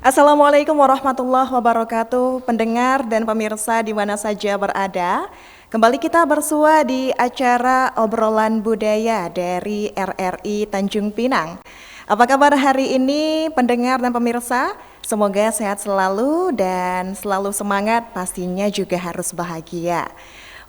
Assalamualaikum warahmatullahi wabarakatuh, pendengar dan pemirsa di mana saja berada. Kembali kita bersua di acara obrolan budaya dari RRI Tanjung Pinang. Apa kabar hari ini pendengar dan pemirsa? Semoga sehat selalu dan selalu semangat, pastinya juga harus bahagia.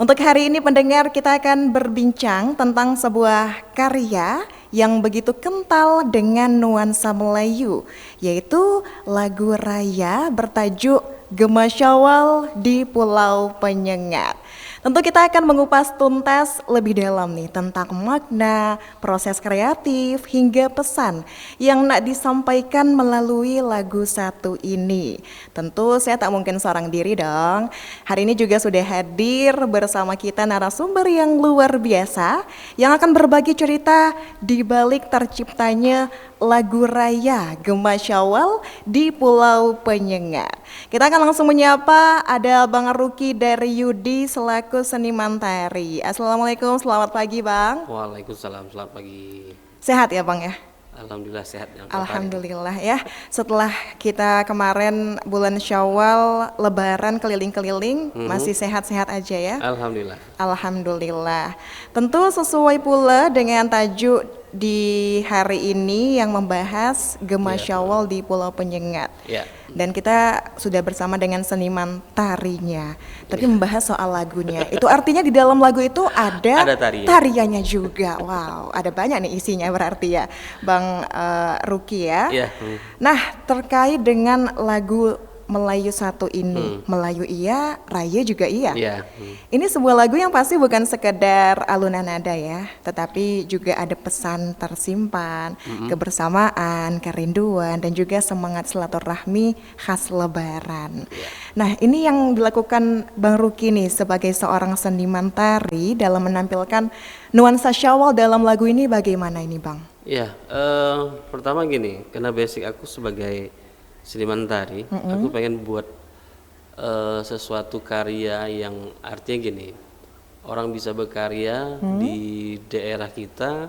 Untuk hari ini pendengar, kita akan berbincang tentang sebuah karya yang begitu kental dengan nuansa Melayu, yaitu lagu raya bertajuk Gema Syawal di Pulau Penyengat. Tentu kita akan mengupas tuntas lebih dalam nih tentang makna, proses kreatif, hingga pesan yang nak disampaikan melalui lagu satu ini. Tentu saya tak mungkin seorang diri dong. Hari ini juga sudah hadir bersama kita narasumber yang luar biasa yang akan berbagi cerita di balik terciptanya lagu raya Gema Syawal di Pulau Penyengat. Kita akan langsung menyapa, ada Bang Ruki dari Yudi selaku seniman tari. Assalamualaikum, selamat pagi Bang. Waalaikumsalam, selamat pagi. Sehat ya Bang ya? Alhamdulillah sehat. Alhamdulillah ya. Setelah kita kemarin bulan Syawal lebaran keliling-keliling, masih sehat-sehat aja ya? Alhamdulillah. Alhamdulillah. Tentu sesuai pula dengan tajuk di hari ini yang membahas Gema Syawal di Pulau Penyengat. Ya. Dan kita sudah bersama dengan seniman tarinya. Tapi membahas soal lagunya. Itu artinya di dalam lagu itu ada tariannya juga. Wow, ada banyak nih isinya berarti ya, Bang Ruki ya. Ya. Nah, terkait dengan lagu Melayu satu ini, Melayu iya, Raya juga iya. Ya. Ini sebuah lagu yang pasti bukan sekedar alunan nada ya, tetapi juga ada pesan tersimpan, kebersamaan, kerinduan, dan juga semangat silaturahmi khas Lebaran. Ya. Nah, ini yang dilakukan Bang Ruki nih sebagai seorang seniman tari dalam menampilkan nuansa Syawal dalam lagu ini, bagaimana ini Bang? Ya, pertama gini, karena basic aku sebagai seniman tari, aku pengen buat sesuatu karya yang artinya gini, orang bisa berkarya di daerah kita,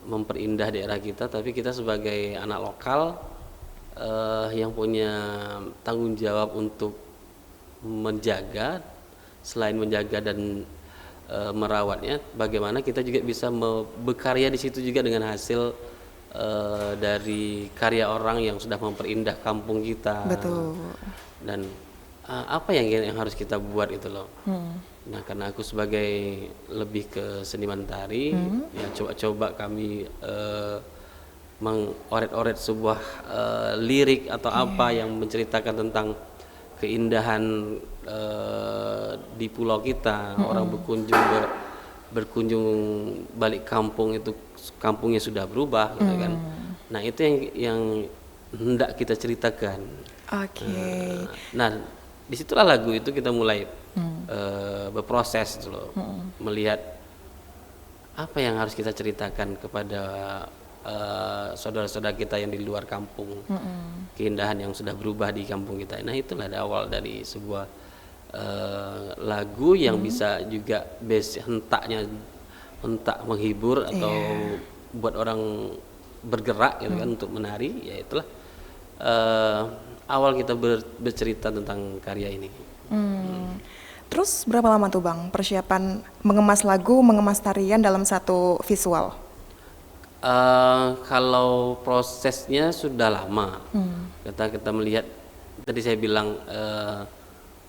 memperindah daerah kita, tapi kita sebagai anak lokal yang punya tanggung jawab untuk menjaga, selain menjaga dan merawatnya, bagaimana kita juga bisa berkarya di situ juga dengan hasil dari karya orang yang sudah memperindah kampung kita. Betul. Dan apa yang harus kita buat itu loh. Nah, karena aku sebagai lebih ke seniman tari, ya coba-coba kami mengoret-oret sebuah lirik atau apa yang menceritakan tentang keindahan di pulau kita. Orang berkunjung balik kampung itu, kampungnya sudah berubah gitu kan. Nah, itu yang hendak kita ceritakan. Oke. Nah, disitulah lagu itu kita mulai berproses gitu loh. Melihat apa yang harus kita ceritakan kepada saudara-saudara kita yang di luar kampung. Keindahan yang sudah berubah di kampung kita. Nah, itulah awal dari sebuah lagu yang bisa juga hentak menghibur atau buat orang bergerak gitu kan untuk menari, ya itulah awal kita bercerita tentang karya ini. Terus berapa lama tuh Bang persiapan mengemas lagu, mengemas tarian dalam satu visual? Kalau prosesnya sudah lama. Kita melihat, tadi saya bilang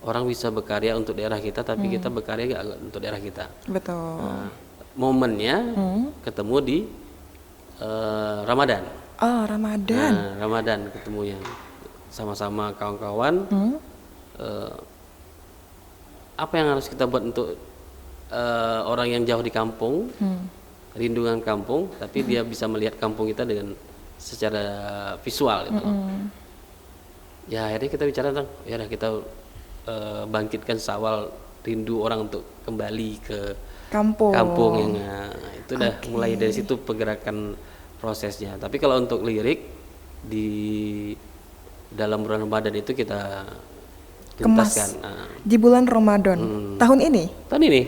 orang bisa berkarya untuk daerah kita, tapi kita berkarya gak untuk daerah kita. Betul. Momennya ketemu di Ramadan. Oh, Ramadan. Nah, Ramadan ketemunya sama-sama kawan-kawan. Apa yang harus kita buat untuk orang yang jauh di kampung, rindukan kampung, tapi dia bisa melihat kampung kita dengan secara visual gitu. Ya, akhirnya kita bicara tentang, ya udah kita bangkitkan sawal rindu orang untuk kembali ke kampung yang itu udah mulai dari situ pergerakan prosesnya. Tapi kalau untuk lirik di dalam bulan Ramadan itu kita tuntaskan. Di bulan Ramadan tahun ini? Tahun ini.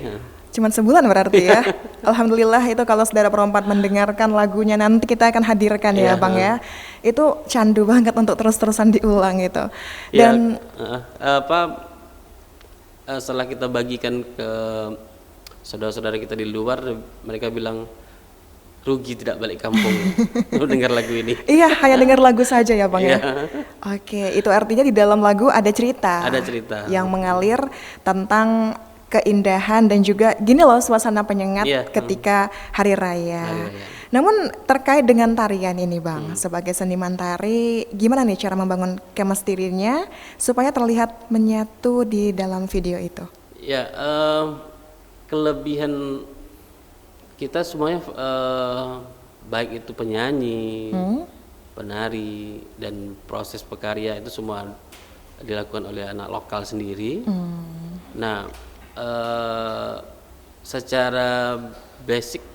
Cuman sebulan berarti ya. Alhamdulillah itu kalau saudara perempat mendengarkan lagunya nanti kita akan hadirkan ya Iya, Bang ya. Itu candu banget untuk terus-terusan diulang itu. Ya, Dan setelah kita bagikan ke saudara-saudara kita di luar, mereka bilang rugi tidak balik kampung. Lu dengar lagu ini. iya, hanya dengar lagu saja ya Bang ya. Iya. Oke, itu artinya di dalam lagu ada cerita. Ada cerita. Yang mengalir tentang keindahan dan juga gini loh suasana penyengat Iya, ketika hari raya. Hari raya. Namun terkait dengan tarian ini Bang, sebagai seniman tari, gimana nih cara membangun chemistry-nya supaya terlihat menyatu di dalam video itu? Ya, kelebihan kita semuanya baik itu penyanyi, penari dan proses pekarya itu semua dilakukan oleh anak lokal sendiri. Nah, secara basic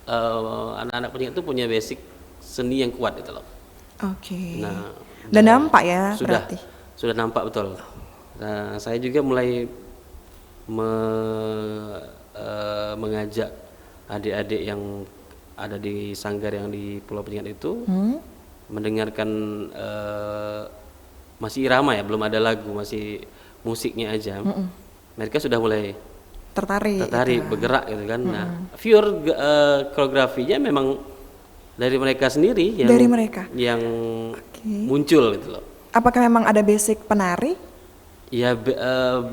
anak-anak penyanyi itu punya basic seni yang kuat itu loh. Oke. Nah, Dan nampak ya sudah berarti. sudah nampak betul. Nah, saya juga mulai mengajak adik-adik yang ada di sanggar yang di Pulau Penyengat itu mendengarkan masih irama ya, belum ada lagu, masih musiknya aja. Mereka sudah mulai Tertarik. bergerak gitu kan. Nah, pure koreografinya memang dari mereka sendiri yang Dari mereka? yang Oke. muncul gitu loh. Apakah memang ada basic penari? Ya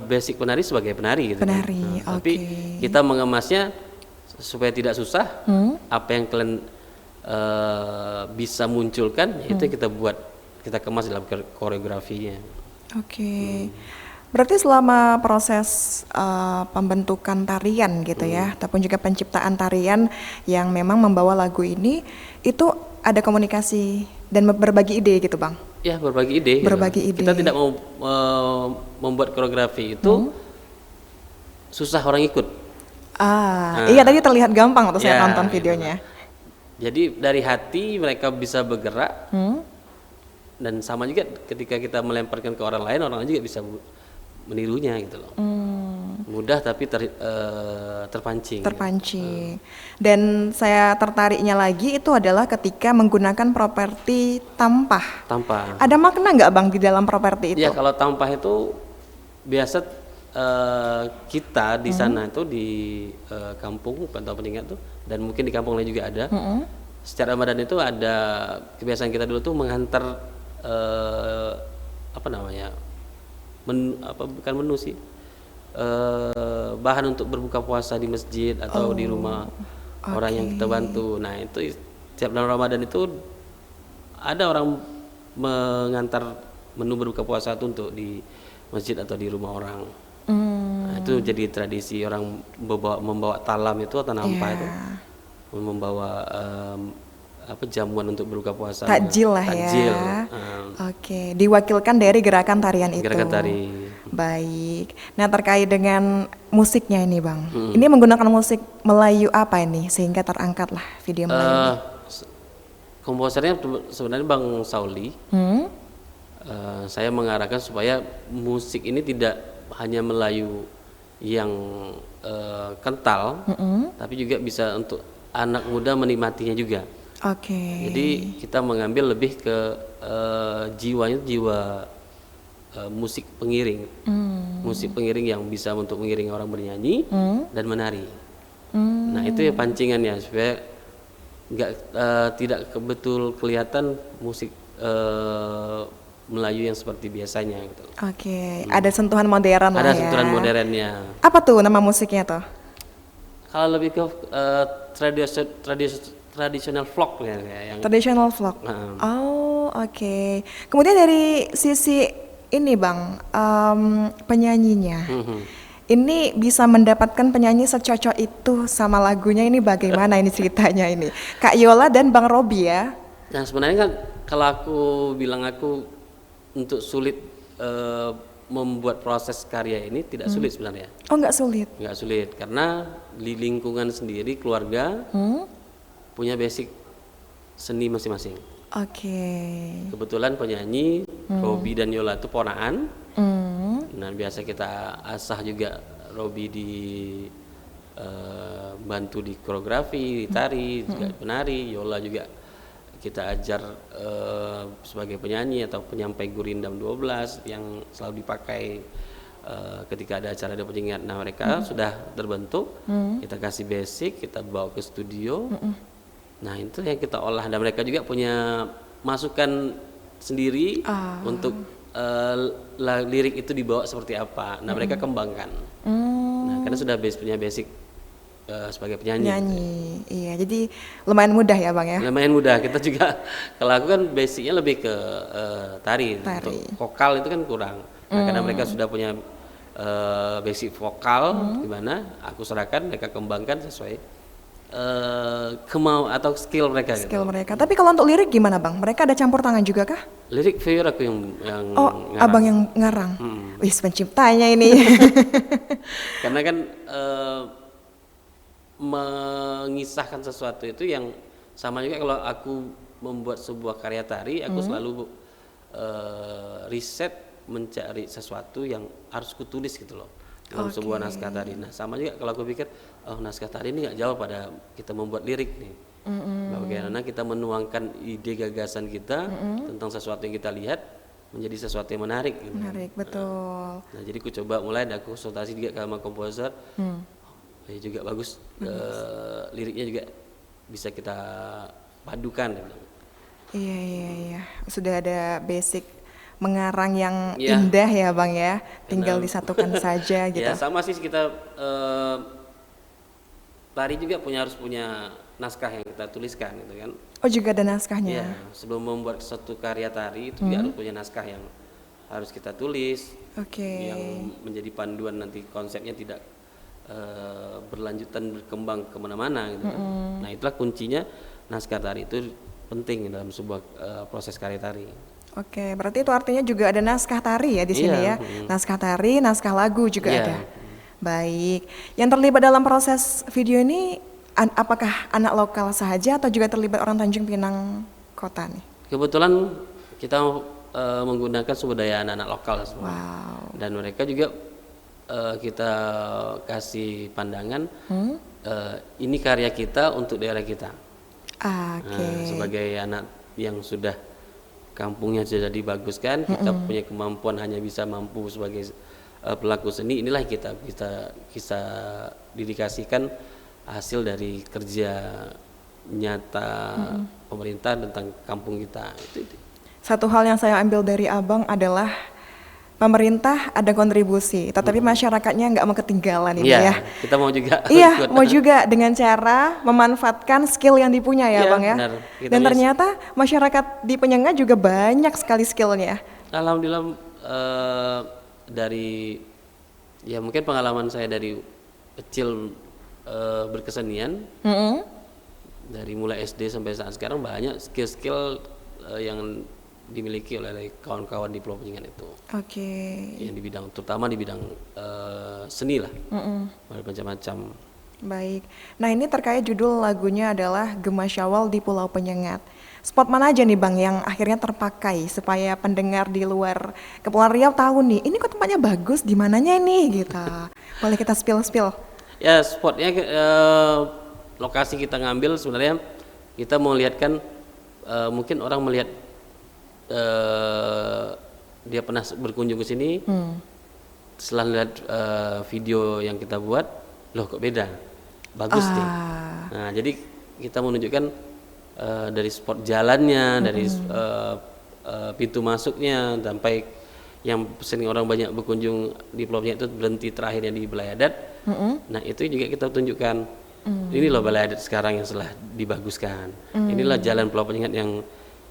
basic penari sebagai penari gitu Penari, kan. Nah, tapi oke. kita mengemasnya supaya tidak susah. Apa yang kalian bisa munculkan itu kita buat, kita kemas dalam koreografinya. Oke. Berarti selama proses pembentukan tarian gitu ya, ataupun juga penciptaan tarian yang memang membawa lagu ini, itu ada komunikasi dan berbagi ide gitu Bang? Ya, berbagi ide. Berbagi gitu. ide. Kita tidak mau membuat koreografi itu susah orang ikut. Iya tadi terlihat gampang waktu saya Ya, nonton gitu. videonya. Jadi dari hati mereka bisa bergerak, dan sama juga ketika kita melemparkan ke orang lain juga bisa menirunya gitu loh. Mudah tapi terpancing. Terpancing. Dan saya tertariknya lagi itu adalah ketika menggunakan properti tampah. Tampah. Ada makna nggak Bang di dalam properti itu? Ya, kalau tampah itu biasa kita di sana itu di kampung Pantau Penyengat tuh, dan mungkin di kampung lain juga ada. Secara Ramadan itu ada kebiasaan kita dulu tuh menghantar apa namanya? Bukan menu sih. Bahan untuk berbuka puasa di masjid atau di rumah orang yang kita bantu. Nah, itu setiap bulan Ramadan itu ada orang mengantar menu berbuka puasa itu untuk di masjid atau di rumah orang. Nah, itu jadi tradisi orang membawa talam itu atau nampa itu, membawa jamuan untuk berbuka puasa. Takjil lah Takjil. ya. Oke, diwakilkan dari gerakan tarian itu. Gerakan tari. Baik. Nah, terkait dengan musiknya ini Bang. Ini menggunakan musik Melayu apa ini sehingga terangkatlah video Melayu? Komposernya sebenarnya Bang Sauli. Saya mengarahkan supaya musik ini tidak hanya Melayu yang kental, tapi juga bisa untuk anak muda menikmatinya juga. Oke. Jadi kita mengambil lebih ke jiwanya, jiwa musik pengiring, musik pengiring yang bisa untuk mengiring orang bernyanyi dan menari. Nah, itu ya pancingannya supaya tidak betul kelihatan musik Melayu yang seperti biasanya gitu. Oke, ada sentuhan modern lah ya. Ada sentuhan modernnya. Apa tuh nama musiknya tuh? Kalau lebih ke tradisional folk ya, yang Traditional folk. Oh, oke. Kemudian dari sisi ini Bang, penyanyinya. Ini bisa mendapatkan penyanyi secocok itu sama lagunya, ini bagaimana ini ceritanya ini? Kak Yola dan Bang Robi ya? Nah, sebenarnya kan kalau aku bilang untuk sulit membuat proses karya ini tidak sulit sebenarnya. Oh, nggak sulit? Nggak sulit, karena di lingkungan sendiri keluarga punya basic seni masing-masing. Oke. Kebetulan penyanyi Robi dan Yola itu ponaan. Nah, biasa kita asah juga Robi di bantu di koreografi, di tari, juga penari. Yola juga kita ajar sebagai penyanyi atau penyampai gurindam 12 yang selalu dipakai ketika ada acara ada penyengat. Nah mereka sudah terbentuk, kita kasih basic, kita bawa ke studio. Nah itu yang kita olah, dan mereka juga punya masukan sendiri untuk lirik itu dibawa seperti apa. Nah mereka kembangkan. Nah karena sudah punya basic sebagai penyanyi. Iya, jadi lumayan mudah ya bang ya. Lumayan mudah. Kita juga kalau aku kan basicnya lebih ke tari. Untuk vokal itu kan kurang. Nah karena mereka sudah punya basic vokal, gimana? Aku serahkan, mereka kembangkan sesuai atau skill mereka. Skill mereka. Tapi kalau untuk lirik gimana bang? Mereka ada campur tangan juga kah? Lirik viewer aku yang Oh, ngarang. abang yang ngarang. Wih, penciptanya ini. Karena kan mengisahkan sesuatu itu yang sama juga kalau aku membuat sebuah karya tari, aku selalu riset mencari sesuatu yang harus kutulis gitu loh dalam sebuah naskah tari. Nah sama juga kalau aku pikir, oh naskah tari ini nggak jauh pada kita membuat lirik nih. Bagaimana kita menuangkan ide gagasan kita tentang sesuatu yang kita lihat menjadi sesuatu yang menarik. Gitu. Menarik, betul. Nah jadi aku coba mulai, aku konsultasi juga sama komposer. Ya juga bagus, liriknya juga bisa kita padukan. Iya. Sudah ada basic mengarang yang indah ya bang ya, tinggal disatukan saja gitu. Ya sama sih, kita tari juga harus punya naskah yang kita tuliskan gitu kan. Oh juga ada naskahnya. Ya, sebelum membuat satu karya tari itu juga harus punya naskah yang harus kita tulis. Yang menjadi panduan nanti konsepnya tidak berlanjutan berkembang kemana-mana gitu kan. Nah itulah kuncinya, naskah tari itu penting dalam sebuah proses karya tari. Oke, berarti itu artinya juga ada naskah tari ya di sini ya. Naskah tari, naskah lagu juga ada. Baik. Yang terlibat dalam proses video ini apakah anak lokal saja atau juga terlibat orang Tanjung Pinang kota nih? Kebetulan kita menggunakan sumber daya anak-anak lokal semua. Dan mereka juga kita kasih pandangan ini karya kita untuk daerah kita. Sebagai anak yang sudah kampungnya sudah dibaguskan, kita punya kemampuan hanya bisa mampu sebagai pelaku seni, inilah kita dedikasikan hasil dari kerja nyata pemerintah tentang kampung kita. Itu. Satu hal yang saya ambil dari abang adalah pemerintah ada kontribusi, tetapi masyarakatnya nggak mau ketinggalan ini ya. Kita mau juga. Iya, mau juga dengan cara memanfaatkan skill yang dipunya ya bang ya. Benar. Dan ternyata masyarakat di Penyengat juga banyak sekali skillnya. Alhamdulillah, dari ya mungkin pengalaman saya dari kecil berkesenian, dari mulai SD sampai saat sekarang banyak skill-skill yang dimiliki oleh kawan-kawan di Pulau Penyengat itu. Yang di bidang, terutama di bidang seni lah, macam-macam. Baik. Nah ini terkait judul lagunya adalah Gema Syawal di Pulau Penyengat. Spot mana aja nih bang yang akhirnya terpakai supaya pendengar di luar Kepulauan Riau tahu nih, ini kok tempatnya bagus, di mananya nih gitu. Boleh kita spill? Ya spotnya, lokasi kita ngambil sebenarnya kita mau lihatkan, mungkin orang melihat dia pernah berkunjung ke sini, setelah lihat video yang kita buat, loh kok beda, bagus nih. Nah jadi kita menunjukkan dari spot jalannya, dari pintu masuknya sampai yang sering orang banyak berkunjung di Pulau Penyengat itu berhenti terakhirnya di Balai Adat. Nah itu juga kita tunjukkan, ini loh Balai Adat sekarang yang setelah dibaguskan, inilah jalan Pulau Penyengat yang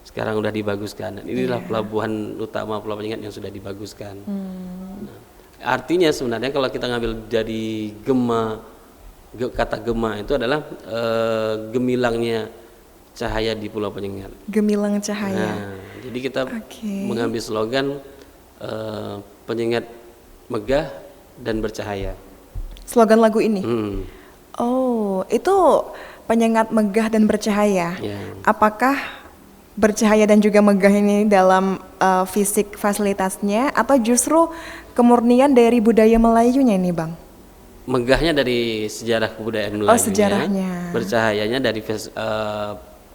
sekarang udah dibaguskan, dan inilah pelabuhan utama Pulau Penyengat yang sudah dibaguskan. Nah, artinya sebenarnya kalau kita ngambil dari gema, kata gema itu adalah gemilangnya cahaya di Pulau Penyengat. Gemilang cahaya. Nah, jadi kita mengambil slogan Penyengat megah dan bercahaya. Slogan lagu ini. Oh, itu Penyengat megah dan bercahaya. Apakah bercahaya dan juga megah ini dalam fisik fasilitasnya atau justru kemurnian dari budaya Melayunya ini bang? megahnya dari sejarah kebudayaan Oh, Melayunya, sejarahnya. bercahayanya dari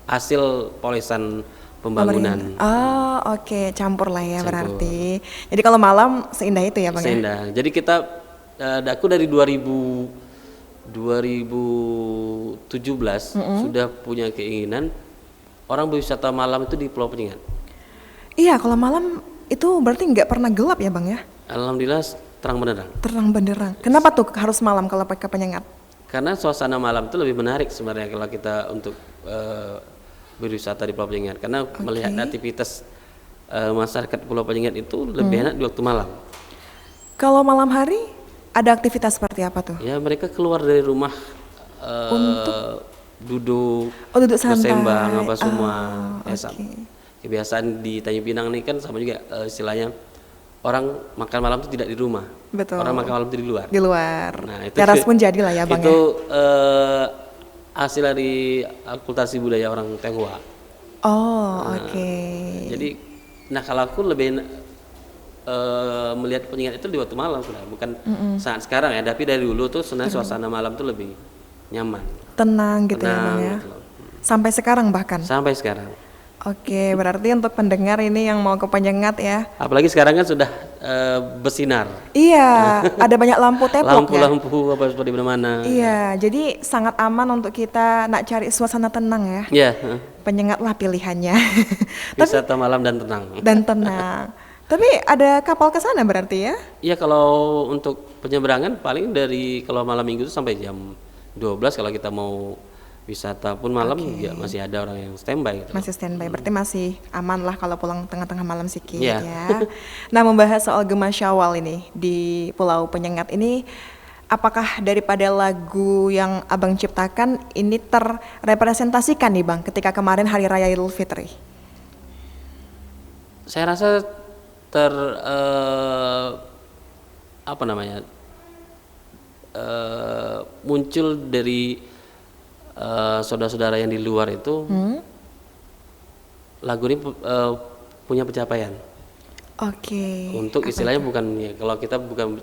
hasil polesan pembangunan. Oh, oke, campur lah ya Campur. berarti. Jadi kalau malam seindah itu ya, Bang ya? Seindah. Jadi kita aku dari 2017 sudah punya keinginan orang berwisata malam itu di Pulau Penyengat. Iya, kalau malam itu berarti nggak pernah gelap ya, Bang ya? Alhamdulillah terang benderang. Terang benderang. Kenapa tuh harus malam kalau pakai Penyengat? Karena suasana malam itu lebih menarik sebenarnya kalau kita untuk berwisata di Pulau Penyengat. Karena melihat aktivitas masyarakat Pulau Penyengat itu lebih enak di waktu malam. Kalau malam hari ada aktivitas seperti apa tuh? Ya mereka keluar dari rumah duduk, Oh, duduk santai. bersembang apa semua. Ya, oke. kebiasaan di Tanjung Pinang nih kan sama juga istilahnya orang makan malam itu tidak di rumah. Betul. Orang makan malam itu di luar. Di luar. Nah, itu Teras pun jadi lah ya, Bang itu ya? hasil dari akulturasi budaya orang Tionghoa. Oh, oke. Jadi, nah kalau aku lebih melihat Penyengat itu di waktu malam sudah, bukan saat sekarang ya. Tapi dari dulu tuh sebenarnya suasana malam tuh lebih nyaman, Tenang gitu ya, Bang tenang ya? gitu loh. Sampai sekarang bahkan? Sampai sekarang. Oke, berarti untuk pendengar ini yang mau ke Penyengat ya? Apalagi sekarang kan sudah bersinar. Iya, ada banyak lampu teplok ya? Lampu-lampu apa seperti mana. Iya, jadi sangat aman untuk kita nak cari suasana tenang ya. Ya, Penyengat lah pilihannya. wisata malam dan tenang. Dan tenang. Tapi ada kapal ke sana berarti ya? Iya kalau untuk penyeberangan paling dari kalau malam minggu itu sampai jam 12 kalau kita mau wisata pun malam juga masih ada orang yang standby gitu. Masih standby, berarti masih aman lah kalau pulang tengah-tengah malam sikit Iya. ya. Nah, membahas soal Gema Syawal ini di Pulau Penyengat ini, apakah daripada lagu yang Abang ciptakan ini terrepresentasikan nih Bang ketika kemarin Hari Raya Idul Fitri? Saya rasa apa namanya muncul dari saudara-saudara yang di luar itu lagu ini punya pencapaian. Oke. Untuk istilahnya bukan ya, kalau kita bukan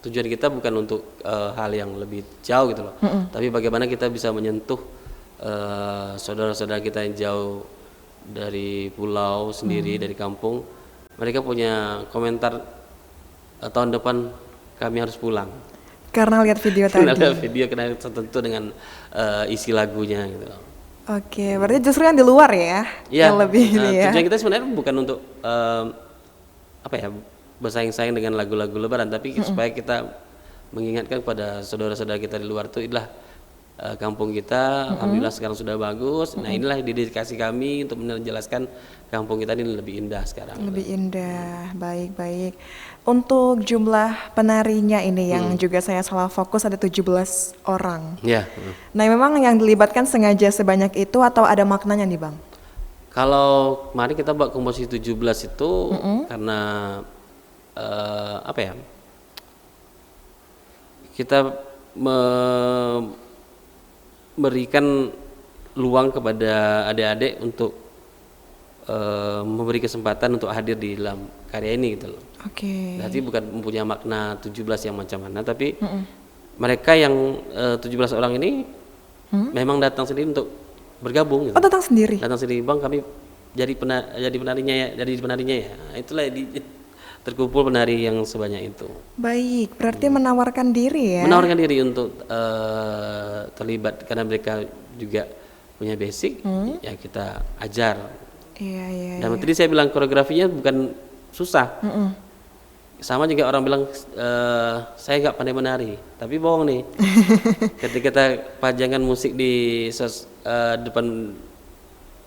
tujuan kita bukan untuk hal yang lebih jauh gitu loh. Tapi bagaimana kita bisa menyentuh saudara-saudara kita yang jauh dari pulau sendiri, dari kampung. Mereka punya komentar tahun depan kami harus pulang. Karena lihat video tadi. Karena lihat video karena tertentu dengan isi lagunya gitu. Oke, berarti justru yang di luar ya, Ya, yang lebih ini ya. tujuan kita sebenarnya bukan untuk apa ya bersaing-saing dengan lagu-lagu Lebaran, tapi supaya kita mengingatkan kepada saudara-saudara kita di luar tuh inilah kampung kita, alhamdulillah sekarang sudah bagus. Nah inilah dedikasi kami untuk menjelaskan kampung kita ini lebih indah sekarang. Lebih indah, baik-baik. Untuk jumlah penarinya ini yang juga saya salah fokus ada 17 orang. Ya. Nah memang yang dilibatkan sengaja sebanyak itu atau ada maknanya nih Bang? Kalau kemarin kita buat komposisi 17 itu karena apa ya? Kita memberikan luang kepada adik-adik untuk memberi kesempatan untuk hadir di dalam karya ini gitu loh. Oke. Berarti bukan mempunyai makna 17 yang macam mana, tapi mereka yang 17 orang ini memang datang sendiri untuk bergabung gitu. Oh datang sendiri? Datang sendiri, Bang kami jadi penarinya ya, Nah, itulah terkumpul penari yang sebanyak itu. Baik, berarti menawarkan diri ya? Menawarkan diri untuk terlibat karena mereka juga punya basic, ya kita ajar. Iya, iya. Dan tadi saya bilang koreografinya bukan susah. Sama juga orang bilang saya nggak pandai menari, tapi bohong nih. Ketika kita pajangan musik di depan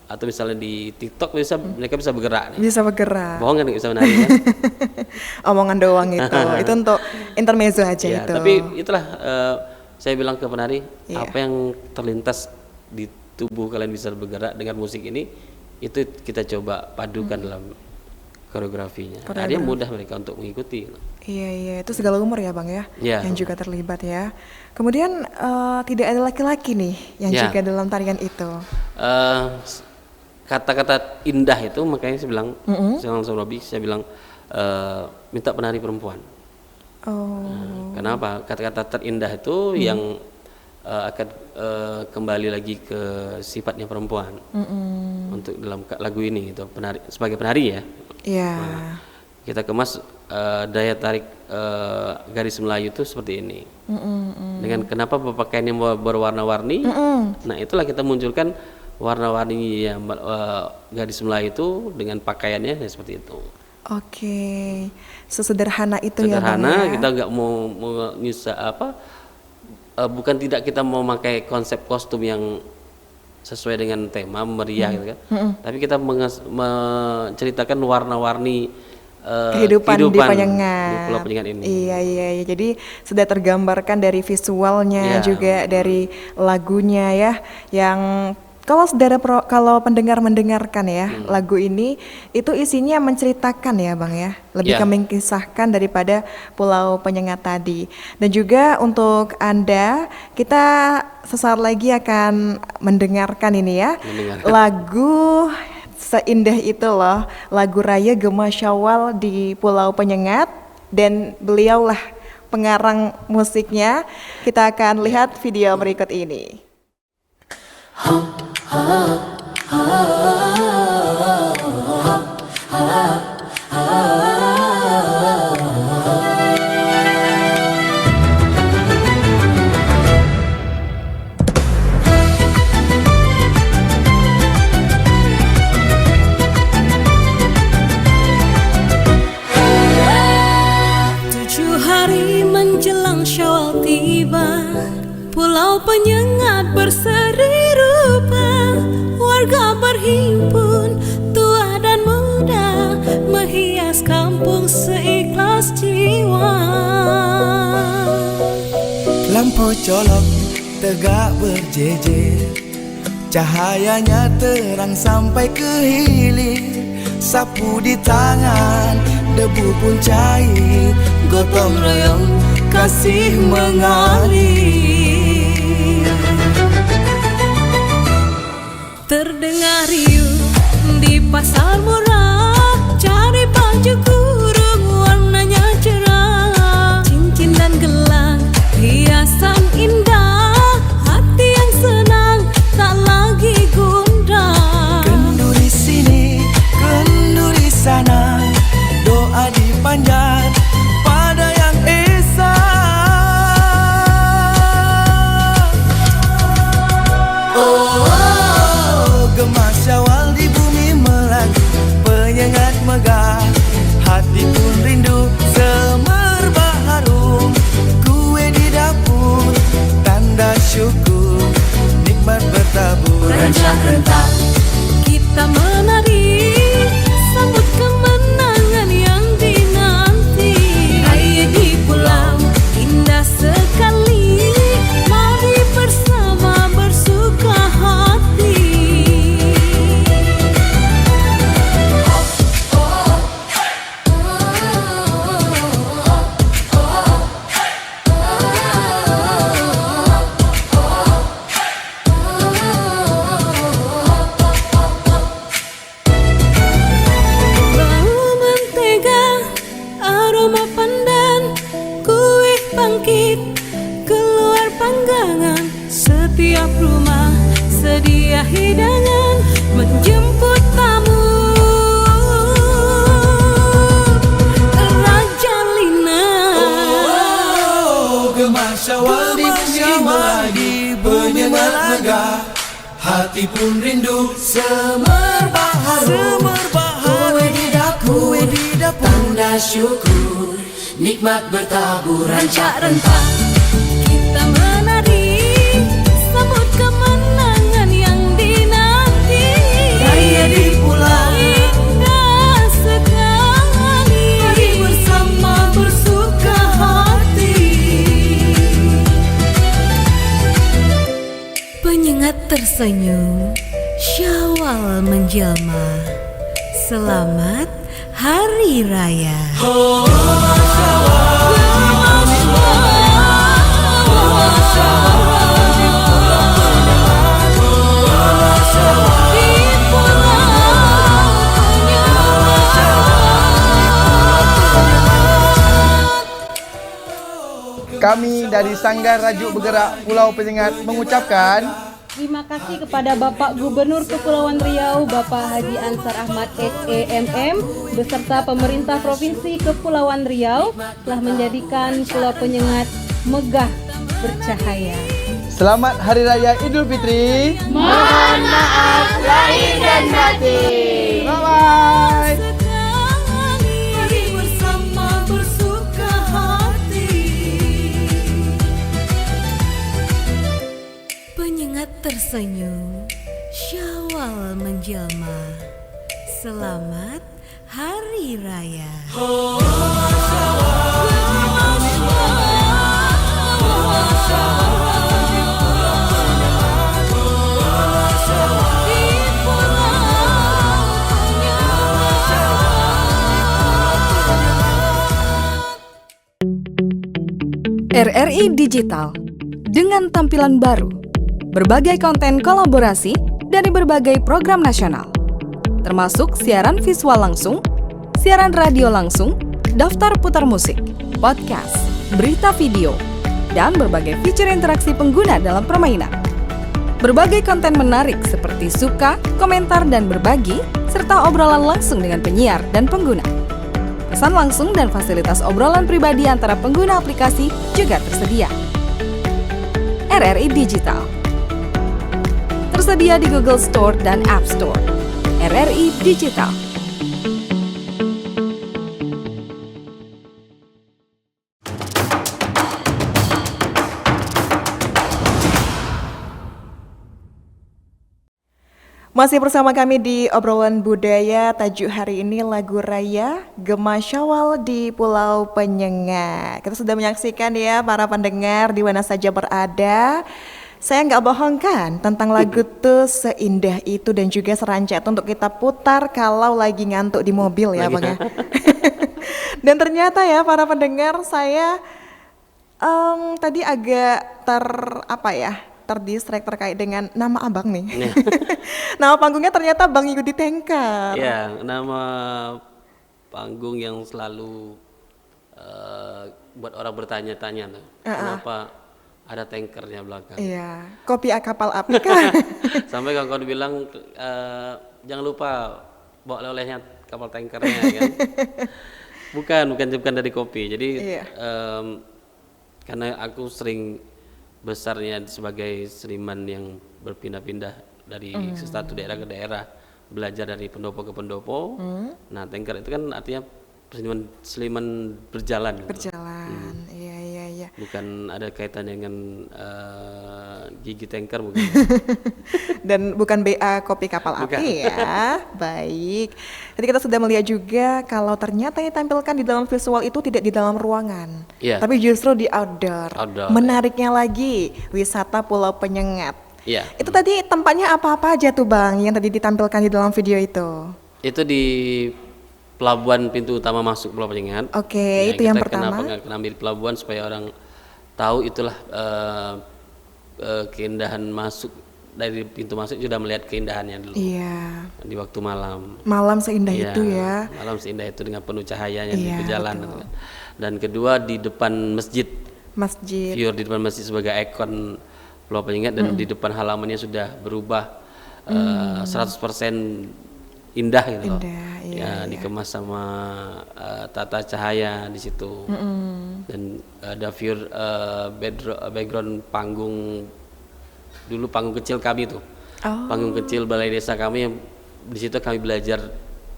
atau misalnya di TikTok mereka bisa bergerak nih. Bisa bergerak. Bohong kan nggak bisa menari kan? Omongan doang itu untuk intermezzo aja Ya, itu. tapi itulah saya bilang ke penari, Iya. apa yang terlintas di tubuh kalian bisa bergerak dengan musik ini, itu kita coba padukan dalam koreografinya. Nah, dia mudah mereka untuk mengikuti. Iya, iya, itu segala umur ya Bang ya, Iya. yang juga terlibat ya. Kemudian tidak ada laki-laki nih yang Ya. juga dalam tarian itu. Kata-kata indah itu makanya saya bilang, saya bilang minta penari perempuan. Oh. Kenapa? Kata-kata terindah itu yang akan kembali lagi ke sifatnya perempuan untuk dalam lagu ini gitu, penari, sebagai penari ya. Iya. Nah, kita kemas daya tarik garis Melayu itu seperti ini. Dengan kenapa berpakaiannya berwarna-warni? Nah, itulah kita munculkan warna-warni yang garis Melayu itu dengan pakaiannya ya seperti itu. Oke, sesederhana itu Sederhana, ya Bang ya. kita nggak mau nyusah bukan tidak kita mau pakai konsep kostum yang sesuai dengan tema meriah gitu kan, tapi kita menceritakan warna-warni Kehidupan di di Panyengat. Pulau Panyengat ini. Iya, iya, iya. Jadi sudah tergambarkan dari visualnya Iya. juga dari lagunya ya, yang kalau pendengar mendengarkan ya lagu ini itu isinya menceritakan ya Bang ya, lebih Ya. ke mengisahkan daripada Pulau Penyengat tadi. Dan juga untuk Anda, kita sesaat lagi akan mendengarkan ini ya Mendengarkan. lagu seindah itu loh, lagu Raya Gema Syawal di Pulau Penyengat, dan beliaulah pengarang musiknya. Kita akan lihat video berikut ini. Tujuh hari menjelang Syawal tiba, Pulau Penyengat berseri rupa. Warga berhimpun, tua dan muda, menghias kampung seikhlas jiwa. Lampu colok tegak berjejer, cahayanya terang sampai ke hilir. Sapu di tangan, debu pun cair, gotong royong kasih mengalir. Terdengar riuh di pasar murah, cari baju kurung warnanya cerah, cincin dan gelang, hiasan indah, hati yang senang tak lagi gundah. Kenduri sini, kenduri sana, doa dipanjat pada yang esa. Oh, Gema Syawal di bumi Melayu, Penyengat megah, hati pun rindu semerbak harum. Kue di dapur, tanda syukur, nikmat bertabur. Rencak-rencak kita menari, sambut kemenangan yang dinanti. Raya di pulau indah sekali, mari bersama bersuka hati. Bau mentega, aroma pandan, kue pangkit, keluar panggangan. Setiap rumah sedia hidangan menjemput tamu. Raja Lina. Oh, Gema Syawal di bumi Melayu, Penyengat megah, hati pun rindu semerbak harum. Kue di dapur, tanda syukur, nikmat bertabur. Rancak-rencak kita menari, sambut kemenangan yang dinanti. Raya di pulau indah sekali, mari bersama bersuka hati. Penyengat tersenyum, Syawal menjelma. Selamat Hari Raya. Kami dari Sanggar Rajuk Bergerak Pulau Penyengat mengucapkan terima kasih kepada Bapak Gubernur Kepulauan Riau, Bapak Haji Ansar Ahmad SEMM, beserta pemerintah Provinsi Kepulauan Riau telah menjadikan Pulau Penyengat megah bercahaya. Selamat Hari Raya Idul Fitri. Mohon maaf lahir dan batin. Bye-bye. Mari bersama bersuka hati. Penyengat tersenyum, Syawal menjelma. Selamat Hari Raya. RRI Digital dengan tampilan baru, berbagai konten kolaborasi dari berbagai program nasional, termasuk siaran visual langsung, siaran radio langsung, daftar putar musik, podcast, berita video, dan berbagai fitur interaksi pengguna dalam permainan. Berbagai konten menarik seperti suka, komentar, dan berbagi, serta obrolan langsung dengan penyiar dan pengguna. Pesan langsung dan fasilitas obrolan pribadi antara pengguna aplikasi juga tersedia. RRI Digital tersedia di Google Store dan App Store. RRI Digital. Masih bersama kami di obrolan budaya, tajuk hari ini lagu Raya Gema Syawal di Pulau Penyengat. Kita sudah menyaksikan ya para pendengar di mana saja berada. Saya nggak bohong kan, tentang lagu tuh seindah itu dan juga serancat untuk kita putar kalau lagi ngantuk di mobil ya Bang ya. Dan ternyata ya para pendengar, saya tadi agak terdistract terkait dengan nama abang nih. Nama panggungnya ternyata Bang Yudi Tengkar. Ya, nama panggung yang selalu buat orang bertanya-tanya tuh. Kenapa ada tankernya belakang? Iya, kopi kapal api kan. Sampai kawan-kawan bilang jangan lupa bawa oleh-olehnya kapal tankernya kan. Bukan dari kopi. Jadi karena aku sering besarnya sebagai seniman yang berpindah-pindah dari satu daerah ke daerah, belajar dari pendopo ke pendopo. Nah, tanker itu kan artinya seniman berjalan. Berjalan, iya. Bukan ada kaitan dengan gigi tanker bukan. Dan bukan BA kopi kapal api ya. Baik. Jadi kita sudah melihat juga kalau ternyata yang ditampilkan di dalam visual itu tidak di dalam ruangan, tapi justru di outdoor. Menariknya lagi wisata Pulau Penyengat. Itu tadi tempatnya apa-apa aja tuh Bang yang tadi ditampilkan di dalam video itu? Itu di pelabuhan pintu utama masuk Pulau Penyengat. Oke, itu yang pertama. Kenapa ambil pelabuhan supaya orang tahu itulah keindahan masuk. Dari pintu masuk sudah melihat keindahannya dulu. Iya. Di waktu malam. Malam seindah itu ya. Malam seindah itu dengan penuh cahayanya di berjalan. Dan kedua di depan masjid. View di depan masjid sebagai ikon Pulau Penyengat dan di depan halamannya sudah berubah 100% indah gitu loh. Dikemas sama tata cahaya di situ. Dan ada view background panggung. Dulu panggung kecil kami tuh, panggung kecil balai desa kami, yang di situ kami belajar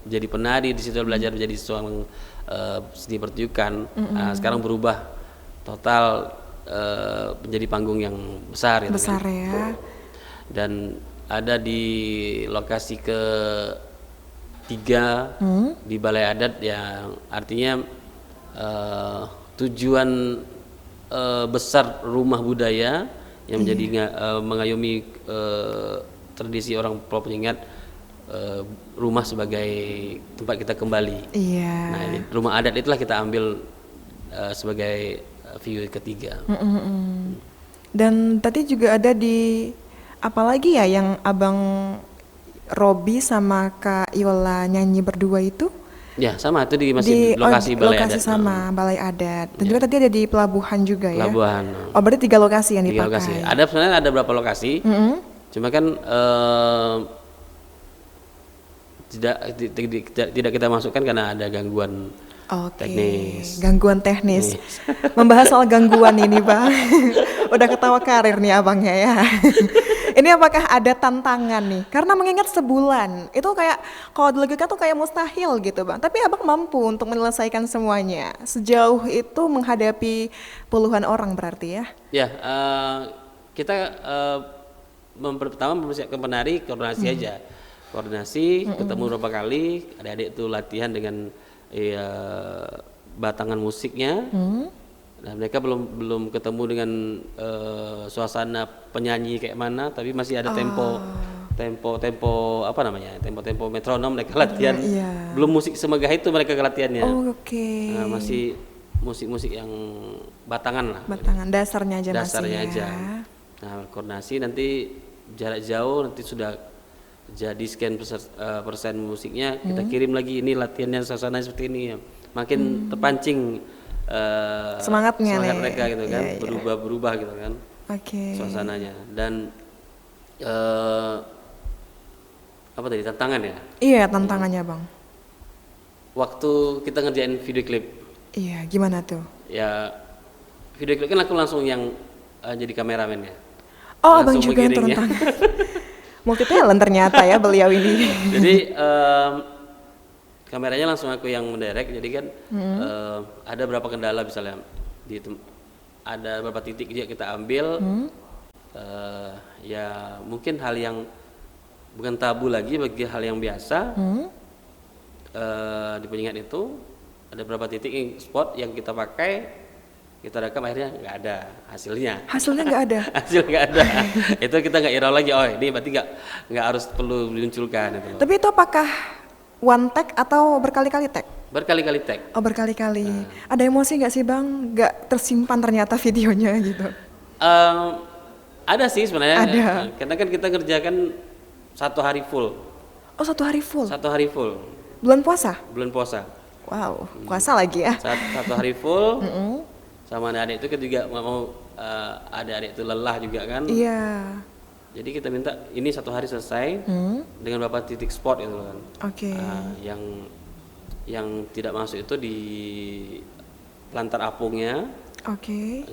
jadi penari, di situ belajar menjadi seorang seni pertunjukan. Nah, sekarang berubah total menjadi panggung yang besar. Besar ya. Dan ada di lokasi ketiga di balai adat yang artinya tujuan besar rumah budaya yang menjadi mengayomi tradisi orang Pulau Penyengat, rumah sebagai tempat kita kembali. Nah, rumah adat itulah kita ambil sebagai view ketiga. Dan tadi juga ada di apalagi ya yang Abang Robi sama Kak Yola nyanyi berdua itu Ya sama itu masih di lokasi Balai lokasi Adat. sama Balai Adat. Dan juga tadi ada di pelabuhan juga ya. Pelabuhan. Oh, berarti 3 lokasi yang 3 dipakai. lokasi. Ada sebenarnya ada berapa lokasi. Cuma kan tidak kita masukkan karena ada gangguan Oke, teknis. gangguan teknis. Membahas soal gangguan ini, Bang. Udah ketawa karir nih abangnya ya. Ini apakah ada tantangan nih? Karena mengingat sebulan, itu kayak kalau di logika tuh kayak mustahil gitu, Bang. Tapi abang mampu untuk menyelesaikan semuanya. Sejauh itu menghadapi puluhan orang berarti ya? Ya, kita pertama mempersiapkan penari koordinasi aja. Koordinasi, ketemu beberapa kali, adik-adik itu latihan dengan batangan musiknya. Nah, mereka belum ketemu dengan suasana penyanyi kayak mana, tapi masih ada tempo apa namanya, tempo metronom mereka latihan. Belum musik semegah itu mereka latihannya. Nah, masih musik-musik yang batangan lah. Batangan dasarnya aja Dasarnya masih aja. ya. Nah, koordinasi nanti jarak jauh nanti sudah jadi sekian persen musiknya kita kirim lagi, ini latihannya suasana seperti ini ya. Makin terpancing semangat mereka gitu kan, berubah gitu kan. Suasananya dan apa tadi tantangan ya? Iya, tantangannya, Bang. Waktu kita ngerjain video klip. Iya, gimana tuh? Ya video klip kan aku langsung yang jadi kameramen ya. Oh, abang juga yang turun tangan. Multi talent ternyata ya beliau ini. Jadi kameranya langsung aku yang mendirect. Jadi kan ada berapa kendala misalnya ada beberapa titik dia kita ambil. Ya mungkin hal yang bukan tabu lagi bagi hal yang biasa. Di pengingat itu ada beberapa titik spot yang kita pakai. Kita rekam akhirnya nggak ada hasilnya. Hasilnya nggak ada. Hasil nggak ada. Itu kita nggak ira lagi. Oh ini berarti nggak harus perlu dimunculkan itu. Tapi itu apakah one take atau berkali-kali take? Berkali-kali take. Oh berkali-kali. Ada emosi nggak sih Bang? Nggak tersimpan ternyata videonya gitu? Ada sih sebenarnya. Ada. Karena kan kita ngerjakan 1 hari full. Oh 1 hari full? 1 hari full. Bulan puasa? Bulan puasa. Wow, puasa lagi ya? 1 hari full. Sama adik-adik itu kan juga mau adik-adik itu lelah juga kan. Iya. Jadi kita minta ini 1 hari selesai dengan beberapa titik spot itu kan. Oke. Yang tidak masuk itu di Pelantar Apungnya. Oke.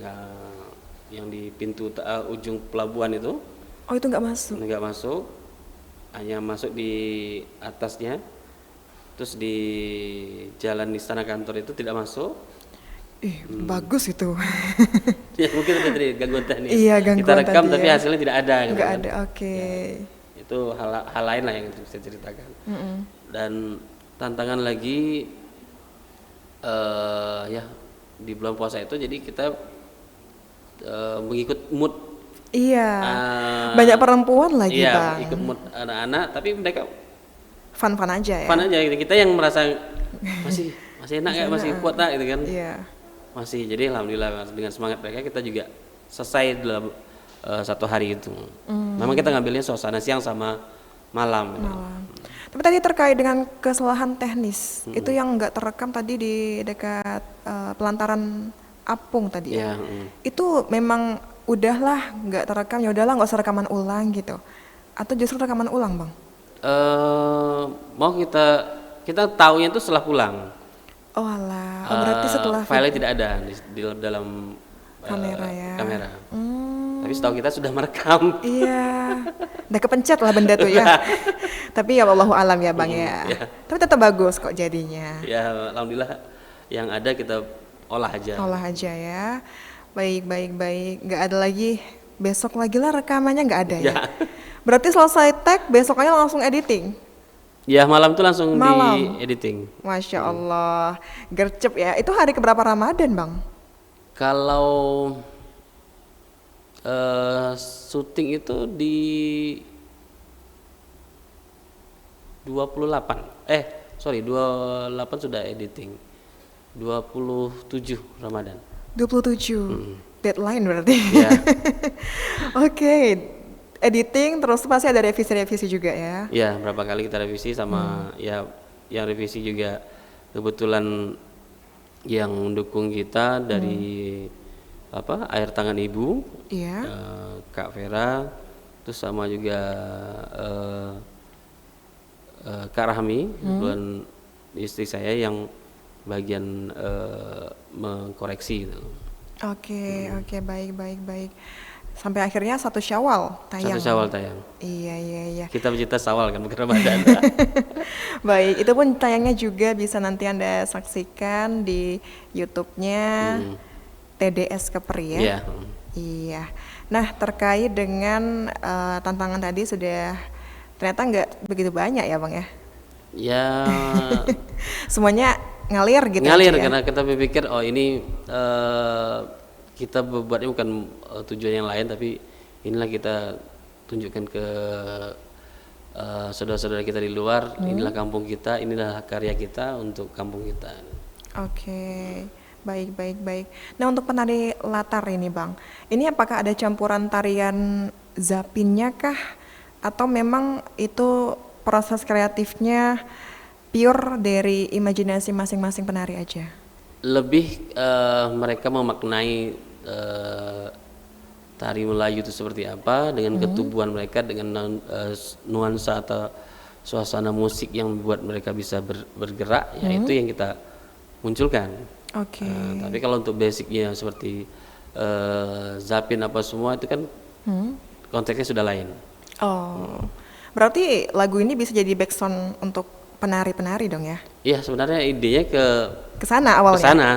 Yang di pintu ujung pelabuhan itu. Oh itu nggak masuk? Nggak masuk. Hanya masuk di atasnya. Terus di jalan istana kantor itu tidak masuk. Bagus itu. Ya mungkin ada tadi gangguan teknis. Iya, gangguan kita rekam tadi tapi ya. hasilnya tidak ada. Gitu Nggak kan. ada, oke. Ya, itu hal lain lah yang bisa ceritakan. Dan tantangan lagi ya di bulan puasa itu jadi kita mengikut mood. Iya. Banyak perempuan lagi iya, Bang. ikut mood anak-anak tapi mereka Fun-fun aja ya. fun aja gitu. Kita yang merasa masih enak kayak masih kuat tak gitu kan. Iya. Masih, jadi alhamdulillah dengan semangat mereka kita juga selesai dalam 1 hari itu. Memang kita ngambilnya suasana siang sama malam. Tapi tadi terkait dengan kesalahan teknis, itu yang nggak terekam tadi di dekat Pelantaran Apung tadi ya. Itu memang udahlah nggak terekam, ya udahlah nggak usah rekaman ulang gitu. Atau justru rekaman ulang Bang? Mau kita taunya itu setelah pulang. Oh alah, berarti setelah filenya tidak ada di dalam kamera ya. Kamera. Tapi setahu kita sudah merekam. Iya, udah kepencet lah benda tuh ya. Tapi ya wallahu alam ya Bang ya. Tapi tetap bagus kok jadinya. Ya alhamdulillah yang ada kita olah aja. Olah aja ya. Baik. Nggak ada lagi. Besok lagi lah rekamannya nggak ada ya. Berarti selesai tag besoknya langsung editing. Ya malam itu langsung di editing. Masya Allah, gercep ya. Itu hari keberapa Ramadan Bang? Kalau syuting itu di 28. 28 sudah editing. 27 Ramadan. 27. Deadline berarti. Ya. Oke. Editing terus pasti ada revisi juga ya. Ya, berapa kali kita revisi sama ya yang revisi juga kebetulan yang mendukung kita dari Air Tangan Ibu, Iya. Kak Vera, terus sama juga Kak Rahmi, kebetulan istri saya yang bagian mengkoreksi gitu. Oke, oke, baik, baik, baik. Sampai akhirnya 1 Syawal tayang. 1 Syawal tayang. Iya, iya, iya. Kita pecinta Syawal kan, bukan Ramadan. Baik, itu pun tayangnya juga bisa nanti Anda saksikan di YouTube-nya TDS Kepri ya. Iya. Iya. Nah, terkait dengan tantangan tadi sudah ternyata nggak begitu banyak ya, Bang ya. Ya Semuanya ngalir gitu ngalir aja ya? karena kita berpikir oh ini kita buatnya bukan tujuan yang lain, tapi inilah kita tunjukkan ke saudara-saudara kita di luar, inilah kampung kita, inilah karya kita untuk kampung kita. Oke, baik, baik, baik. Nah, untuk penari latar ini, Bang, ini apakah ada campuran tarian zapinnya kah? Atau memang itu proses kreatifnya pure dari imajinasi masing-masing penari aja? Lebih mereka memaknai tari Melayu itu seperti apa dengan ketubuhan mereka, dengan nuansa atau suasana musik yang membuat mereka bisa bergerak, ya itu yang kita munculkan. Oke. Tapi kalau untuk basicnya seperti zapin apa semua itu kan konteksnya sudah lain. Oh, berarti lagu ini bisa jadi backsound untuk penari-penari dong ya? Iya, sebenarnya idenya Ke sana awalnya? ke sana,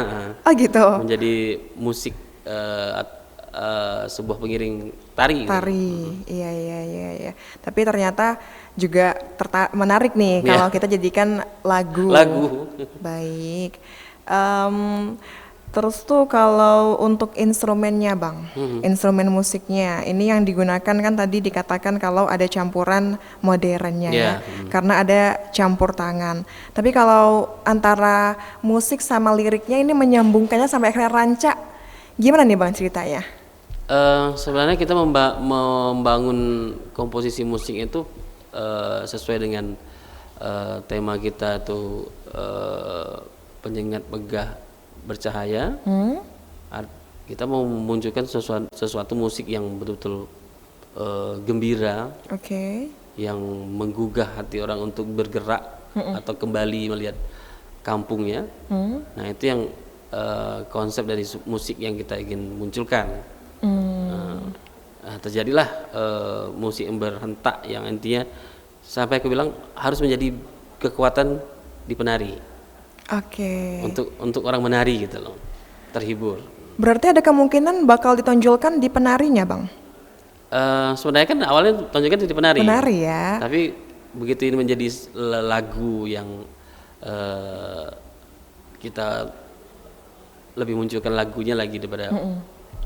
Oh gitu. menjadi musik sebuah pengiring tari. Tari, iya, iya, iya, iya. Tapi ternyata juga menarik nih Iya. kalau kita jadikan lagu. Lagu. Baik. Terus tuh kalau untuk instrumennya, Bang, instrumen musiknya, ini yang digunakan kan tadi dikatakan kalau ada campuran modernnya ya, karena ada campur tangan. Tapi kalau antara musik sama liriknya ini menyambungkannya sampai akhirnya rancak, gimana nih Bang ceritanya? Sebenarnya kita membangun komposisi musik itu sesuai dengan tema kita tuh penyengat megah bercahaya. Kita mau memunculkan sesuatu musik yang betul-betul gembira, yang menggugah hati orang untuk bergerak atau kembali melihat kampungnya. Nah itu yang konsep dari musik yang kita ingin munculkan. Terjadilah musik yang berhentak yang intinya sampai aku bilang harus menjadi kekuatan di penari. Untuk orang menari gitu loh, terhibur. Berarti ada kemungkinan bakal ditonjolkan di penarinya, Bang? Sebenarnya kan awalnya tonjolkan di penari. Penari ya. Tapi begitu ini menjadi lagu yang kita lebih munculkan lagunya lagi daripada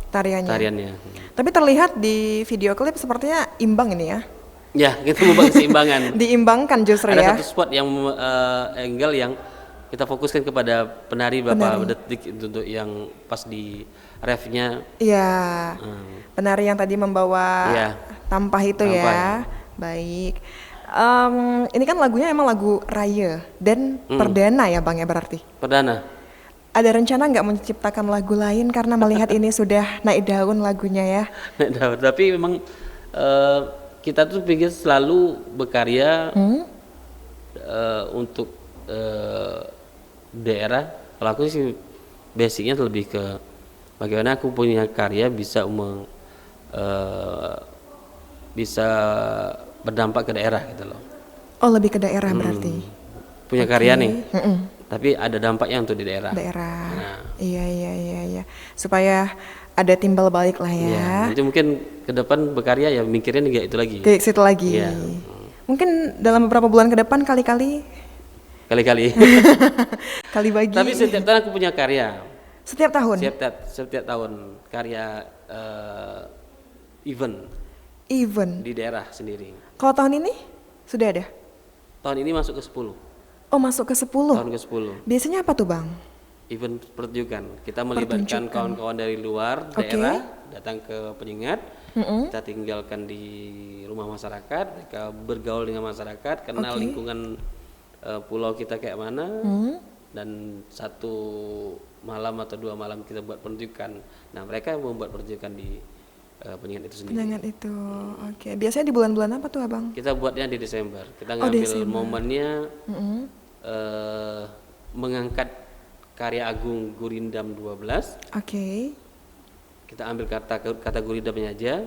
tariannya. Tapi terlihat di video klip sepertinya imbang ini ya. Ya, kita membuat keseimbangan. Diimbangkan justru ada ya. satu spot yang angle yang kita fokuskan kepada penari beberapa detik untuk yang pas di refnya. Iya. Penari yang tadi membawa tampah itu ya. Baik. Ini kan lagunya emang lagu raya dan perdana ya Bang ya berarti? Perdana. Ada rencana nggak menciptakan lagu lain karena melihat ini sudah naik daun lagunya ya? Naik daun, tapi memang kita tuh pikir selalu berkarya untuk daerah. Kalau aku sih basicnya lebih ke bagaimana aku punya karya bisa bisa berdampak ke daerah gitu loh. Oh lebih ke daerah berarti? Punya karya nih, tapi ada dampaknya untuk di daerah. Nah. Iya. Supaya ada timbal balik lah ya. Iya, jadi mungkin ke depan berkarya ya mikirin kayak itu lagi. Kayak situ lagi. Iya. Mungkin dalam beberapa bulan ke depan kali-kali. Kali bagi. Tapi setiap tahun aku punya karya. Setiap tahun? Setiap tahun karya event di daerah sendiri. Kalau tahun ini sudah ada? Tahun ini masuk ke 10. Oh masuk ke 10? Tahun ke 10. Biasanya apa tuh Bang? Event pertunjukan. Kita melibatkan kawan-kawan dari luar daerah datang ke Penyengat. Kita tinggalkan di rumah masyarakat, mereka bergaul dengan masyarakat, kenal lingkungan pulau kita kayak mana, dan 1 malam atau 2 malam kita buat pertunjukan. Nah mereka yang membuat pertunjukan di penyengat itu sendiri. Penyengat itu, oke. Biasanya di bulan-bulan apa tuh abang? Kita buatnya di Desember. Kita Oh, ngambil Desember. momennya mengangkat karya agung Gurindam 12. Oke. Kita ambil kata Gurindamnya aja.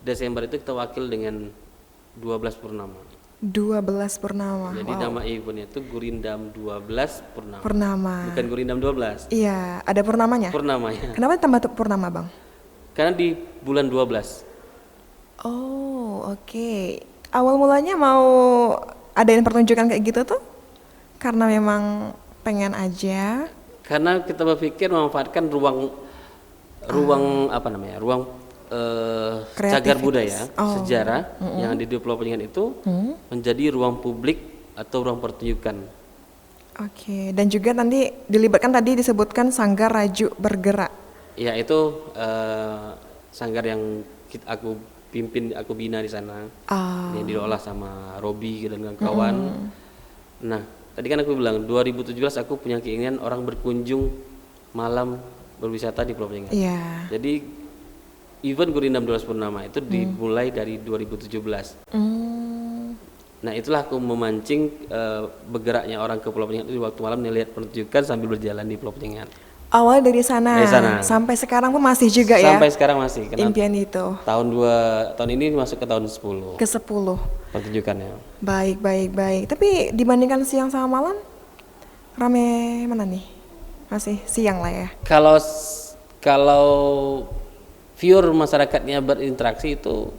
Desember itu kita wakil dengan 12 purnama. 12 purnama. Jadi Wow. nama eventnya itu Gurindam 12 purnama. Purnama. Bukan Gurindam 12. Iya, ada purnamanya. Purnamanya. Kenapa tambah purnama bang? Karena di bulan 12. Oh, oke. Awal mulanya mau adain pertunjukan kayak gitu tuh karena memang pengen aja. Karena kita berpikir memanfaatkan ruang apa namanya? Ruang cagar budaya, sejarah yang ada di Pulau Penyengat itu menjadi ruang publik atau ruang pertunjukan. Oke, dan juga nanti dilibatkan tadi disebutkan Sanggar Raju Bergerak. Ya itu sanggar yang aku pimpin, aku bina di sana, yang diolah sama Robi dan kawan-kawan. Nah, tadi kan aku bilang 2017 aku punya keinginan orang berkunjung malam berwisata di Pulau Penyengat. Iya. Jadi event Gurindam 12 Purnama itu dimulai dari 2017. Nah itulah aku memancing bergeraknya orang ke Pulau Penyengat itu di waktu malam melihat pertunjukan sambil berjalan di Pulau Penyengat. Awal dari sana, Dari sana. sampai sekarang pun masih juga ya. Sampai sekarang masih. Karena Impian itu. tahun ini masuk ke tahun 10 Ke-10. pertunjukannya. Baik. Tapi dibandingkan siang sama malam, rame mana nih? Masih siang lah ya. Kalau viewer masyarakatnya berinteraksi itu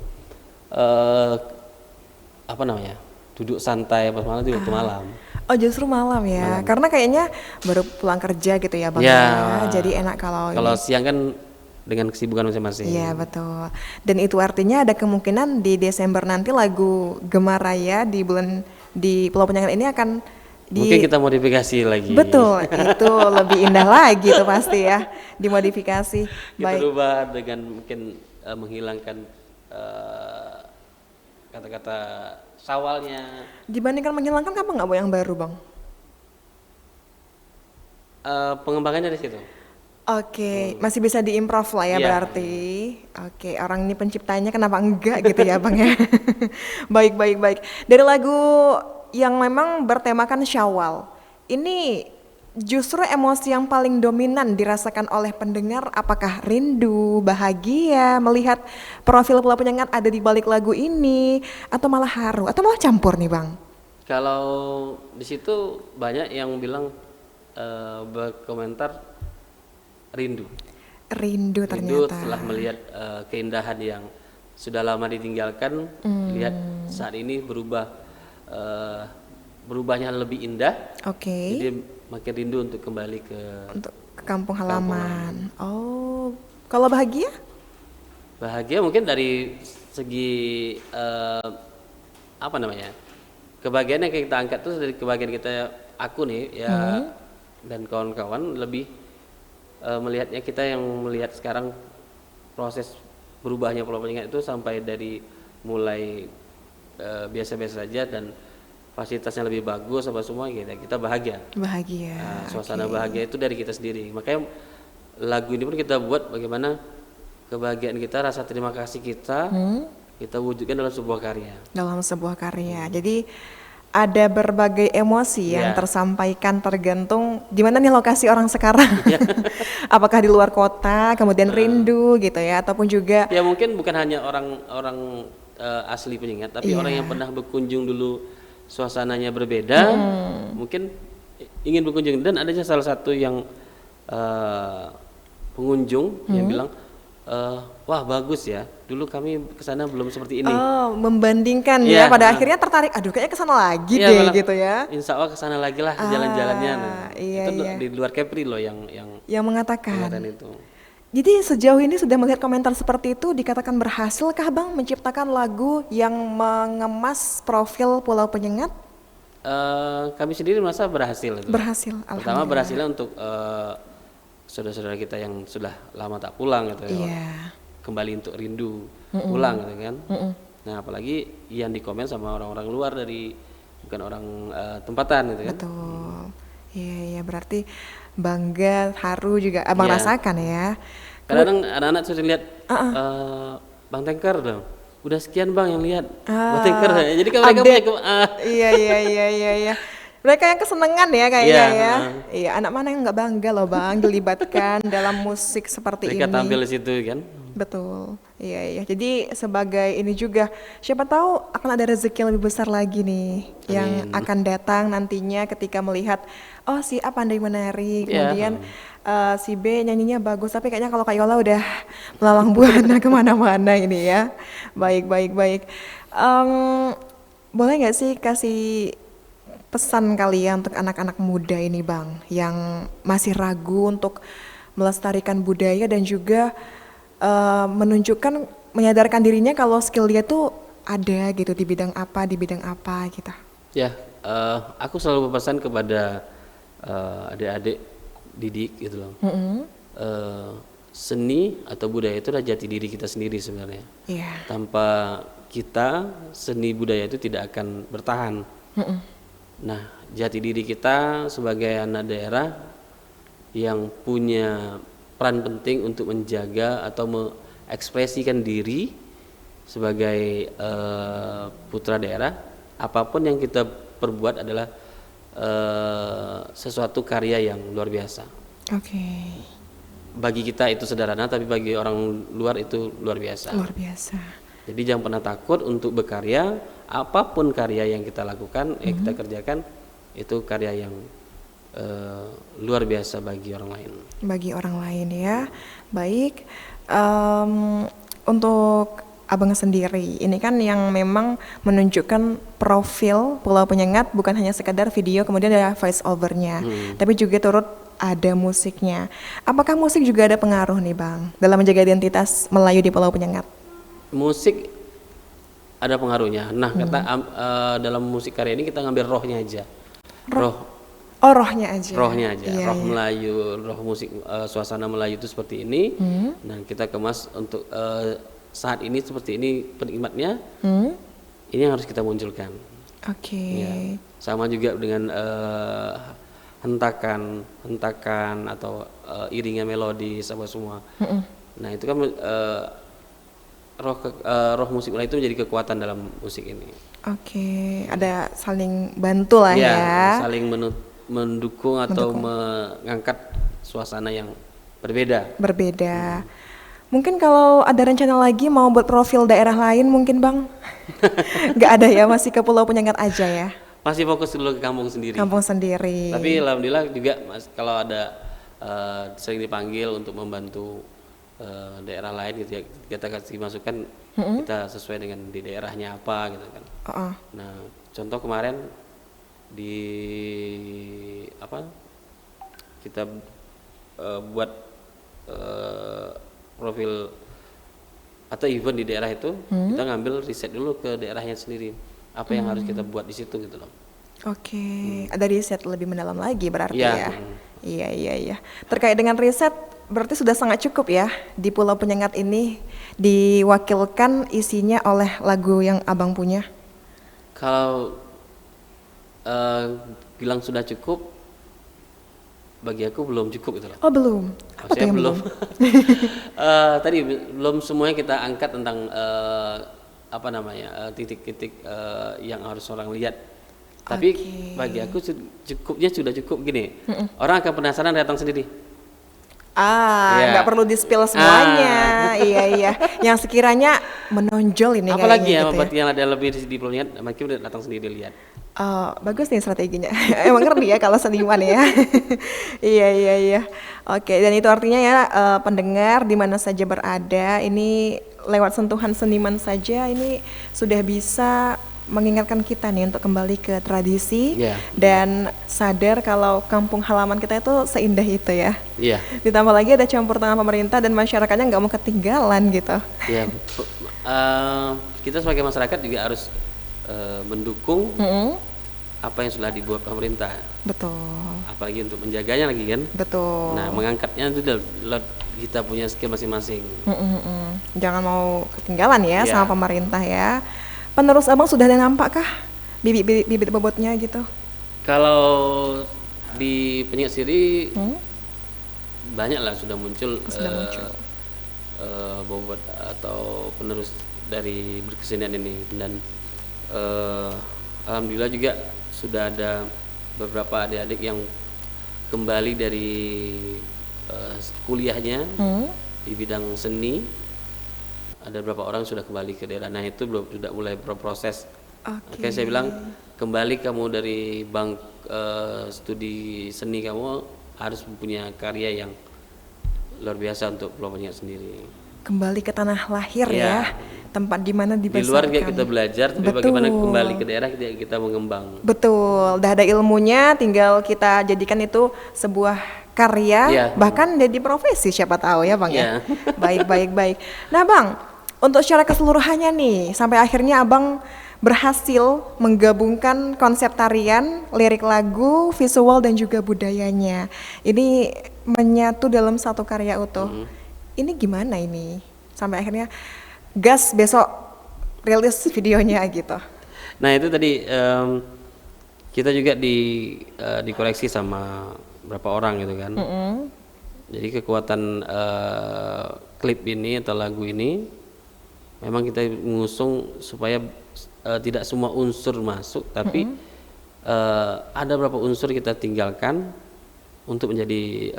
apa namanya? Duduk santai pas malam itu waktu malam. Oh justru malam ya, karena kayaknya baru pulang kerja gitu ya bang Ya. jadi enak kalau Kalau ini. siang kan dengan kesibukan masing-masing. Iya betul. Dan itu artinya ada kemungkinan di Desember nanti lagu Gemar Raya di Pulau Penyengat ini akan Mungkin kita modifikasi lagi. Betul, itu lebih indah lagi tuh pasti ya, dimodifikasi. Kita Baik. rubah dengan mungkin menghilangkan kata-kata sawalnya. Dibandingkan menghilangkan apa nggak mau yang baru bang? Pengembangannya di situ. Oke, masih bisa diimprov lah ya Iya. berarti. Oke, orang ini penciptanya kenapa enggak gitu ya bang ya. Baik. Dari lagu yang memang bertemakan Syawal, ini justru emosi yang paling dominan dirasakan oleh pendengar. Apakah rindu, bahagia melihat profil Pulau Penyengat ada di balik lagu ini, atau malah haru, atau malah campur nih bang? Kalau di situ banyak yang bilang berkomentar rindu. Rindu Rindu ternyata. setelah melihat keindahan yang sudah lama ditinggalkan, lihat saat ini berubahnya lebih indah. Oke. Jadi makin rindu untuk kembali ke Untuk ke kampung halaman. Oh, kalau bahagia? bahagia mungkin dari segi apa namanya, kebahagiaan yang kita angkat tuh dari kebahagiaan kita, aku nih ya dan kawan-kawan lebih melihatnya, kita yang melihat sekarang proses berubahnya Pulau Penyengat itu sampai dari mulai biasa-biasa saja dan fasilitasnya lebih bagus apa semua gitu, kita bahagia. Bahagia. Suasana bahagia itu dari kita sendiri. Makanya lagu ini pun kita buat bagaimana kebahagiaan kita, rasa terima kasih kita wujudkan dalam sebuah karya. Dalam sebuah karya. Jadi ada berbagai emosi yang Ya. tersampaikan tergantung di mana nih lokasi orang sekarang. Apakah di luar kota, kemudian rindu gitu ya, ataupun juga Ya mungkin bukan hanya orang asli Penyengat, tapi orang yang pernah berkunjung dulu, suasananya berbeda, mungkin ingin berkunjung. Dan adanya salah satu yang pengunjung yang bilang, wah bagus ya, dulu kami kesana belum seperti ini. oh, membandingkan Iya, ya pada akhirnya tertarik, aduh kayaknya kesana lagi Iya, deh malah, gitu ya. Insya Allah kesana lagi lah jalan-jalannya. Nah, iya, itu iya. di luar Kepri loh yang Yang mengatakan. itu. Jadi sejauh ini sudah melihat komentar seperti itu, dikatakan berhasilkah Bang menciptakan lagu yang mengemas profil Pulau Penyengat? Kami sendiri merasa berhasil itu. Berhasil, Pertama alhamdulillah. berhasilnya untuk saudara-saudara kita yang sudah lama tak pulang gitu ya. Iya. Kembali untuk rindu pulang gitu kan. Nah, apalagi yang dikomen sama orang-orang luar dari bukan orang tempatan gitu kan. Betul. Iya, iya, berarti bangga, haru juga abang Iya. rasakan ya. Kadang anak-anak sudah lihat Bang Tengker dong. Udah sekian Bang yang lihat. Bang Tengker. Jadi kan mereka punya Update. Iya, iya, iya, iya, iya. Mereka yang kesenangan ya kayaknya Iya, ya. Iya, anak mana yang nggak bangga loh bang dilibatkan dalam musik seperti mereka ini. tampil di situ kan. Betul, iya iya. Jadi sebagai ini juga, siapa tahu akan ada rezeki yang lebih besar lagi nih yang akan datang nantinya ketika melihat, oh si A pandai menari, Iya. kemudian si B nyanyinya bagus, tapi kayaknya kalau Kak Yola udah melalang buana kemana-mana ini ya. Baik, baik, baik. Em, Boleh nggak sih kasih pesan kalian untuk anak-anak muda ini bang, yang masih ragu untuk melestarikan budaya dan juga menunjukkan, menyadarkan dirinya kalau skill dia tuh ada gitu di bidang apa gitu. Ya, aku selalu berpesan kepada adik-adik didik gitu loh. Seni atau budaya itu adalah jati diri kita sendiri sebenarnya. Iya. Tanpa kita, seni budaya itu tidak akan bertahan. Nah, jati diri kita sebagai anak daerah yang punya peran penting untuk menjaga atau mengekspresikan diri sebagai putra daerah. Apapun yang kita perbuat adalah sesuatu karya yang luar biasa. Oke. Bagi kita itu sederhana, tapi bagi orang luar itu luar biasa. Luar biasa. Jadi jangan pernah takut untuk berkarya. Apapun karya yang kita lakukan, yang kita kerjakan, itu karya yang luar biasa bagi orang lain. Bagi orang lain ya. Baik. Untuk abang sendiri, ini kan yang memang menunjukkan profil Pulau Penyengat bukan hanya sekedar video kemudian ada voice overnya, tapi juga turut ada musiknya. Apakah musik juga ada pengaruh nih bang dalam menjaga identitas Melayu di Pulau Penyengat? Musik ada pengaruhnya. Nah, dalam musik karya ini kita ngambil rohnya aja. Oh rohnya aja. Rohnya aja. Iya, Roh iya. Melayu, roh musik, suasana Melayu itu seperti ini. Nah, kita kemas untuk saat ini seperti ini penikmatnya. Ini yang harus kita munculkan. Oke. Ya. Sama juga dengan hentakan atau iringan melodi apa semua. Nah, itu kan roh musik Melayu itu menjadi kekuatan dalam musik ini. Oke, ada saling bantu lah ya. Saling mendukung atau mengangkat suasana yang berbeda. Berbeda. Mungkin kalau ada rencana lagi mau buat profil daerah lain mungkin bang? Nggak ada ya, masih ke Pulau Penyengat aja ya? Masih fokus dulu ke kampung sendiri. Kampung sendiri. Tapi alhamdulillah juga kalau ada sering dipanggil untuk membantu daerah lain gitu ya, kita kasih masukan, kita sesuai dengan di daerahnya apa gitu kan. Nah, contoh kemarin di kita buat profil atau event di daerah itu, kita ngambil riset dulu ke daerahnya sendiri, apa yang harus kita buat di situ gitu loh. Oke, ada riset lebih mendalam lagi berarti Iya. ya. Iya, iya, iya. Terkait dengan riset, berarti sudah sangat cukup ya di Pulau Penyengat ini diwakilkan isinya oleh lagu yang abang punya. Kalau bilang sudah cukup, bagi aku belum cukup gitu loh. Oh belum? Apa tuh Maksudnya yang belum. Tadi belum semuanya kita angkat tentang titik-titik yang harus orang lihat. Tapi bagi aku cukupnya sudah cukup gini. Orang akan penasaran datang sendiri. Iya. Nggak perlu di-spill semuanya. Iya, iya. Yang sekiranya menonjol ini Apalagi kayaknya ya, gitu buat yang ada lebih di pelingat, makin udah datang sendiri lihat. Oh, bagus nih strateginya. Emang ngerti ya kalau seniman ya. Iya, iya, iya. Oke, dan itu artinya ya pendengar di mana saja berada, ini lewat sentuhan seniman saja ini sudah bisa mengingatkan kita nih untuk kembali ke tradisi dan sadar kalau kampung halaman kita itu seindah itu ya. Iya. Ditambah lagi ada campur tangan pemerintah dan masyarakatnya nggak mau ketinggalan gitu. Iya. Kita sebagai masyarakat juga harus mendukung apa yang sudah dibuat pemerintah. Betul. Apalagi untuk menjaganya lagi kan. Betul. Nah, mengangkatnya itu kita punya skill masing-masing. Jangan mau ketinggalan ya Iya. sama pemerintah ya. Penerus abang sudah ada nampak kah bibit-bibit bobotnya gitu? Kalau di Penyengat sendiri banyak lah sudah muncul, bobot atau penerus dari berkesenian ini, dan alhamdulillah juga sudah ada beberapa adik-adik yang kembali dari kuliahnya di bidang seni. Ada beberapa orang sudah kembali ke daerah. Nah itu belum, sudah mulai berproses. Makanya saya bilang, kembali kamu dari studi seni, kamu harus mempunyai karya yang luar biasa untuk Pulau Penyengat sendiri. Kembali ke tanah lahir ya, tempat di mana dibesarkan. Di luar kita belajar, tapi bagaimana kembali ke daerah kita mengembang. Betul, udah ada ilmunya, tinggal kita jadikan itu sebuah karya, bahkan jadi profesi, siapa tahu ya Bang ya. Baik. Nah Bang, untuk secara keseluruhannya nih, sampai akhirnya Abang berhasil menggabungkan konsep tarian, lirik lagu, visual dan juga budayanya. Ini menyatu dalam satu karya utuh. Ini gimana ini? Sampai akhirnya gas besok rilis videonya gitu. Nah itu tadi kita juga dikoreksi sama berapa orang gitu kan. Jadi kekuatan klip ini atau lagu ini memang kita mengusung supaya tidak semua unsur masuk, tapi ada beberapa unsur kita tinggalkan untuk menjadi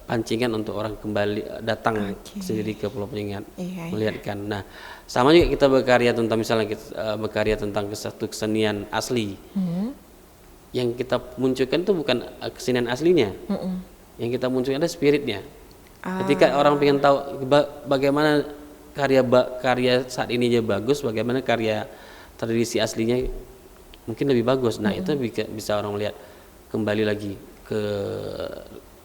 pancingan untuk orang kembali datang sendiri ke Pulau Penyengat melihatkan. Nah, sama juga kita berkarya tentang, misalnya kita berkarya tentang satu kesenian asli. Yang kita munculkan itu bukan kesenian aslinya. Yang kita munculkan adalah spiritnya. Ketika orang pengen tahu bagaimana karya saat ini aja bagus, bagaimana karya tradisi aslinya mungkin lebih bagus. Nah, itu bisa orang lihat kembali lagi ke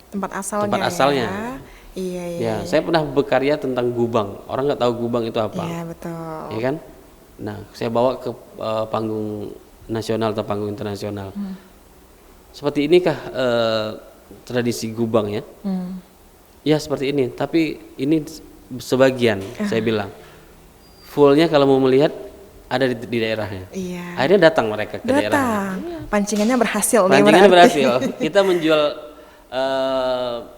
tempat asalnya. Iya. Saya pernah berkarya tentang gubang. Orang nggak tahu gubang itu apa. Iya, betul. Iya kan? Nah, saya bawa ke panggung nasional atau panggung internasional. Seperti inikah tradisi gubang ya? Ya seperti ini. Tapi ini sebagian, saya bilang. Fullnya kalau mau melihat ada di daerahnya. Iya. Akhirnya datang mereka ke daerahnya. Pancingannya berhasil. Pancingannya berhasil. Kita menjual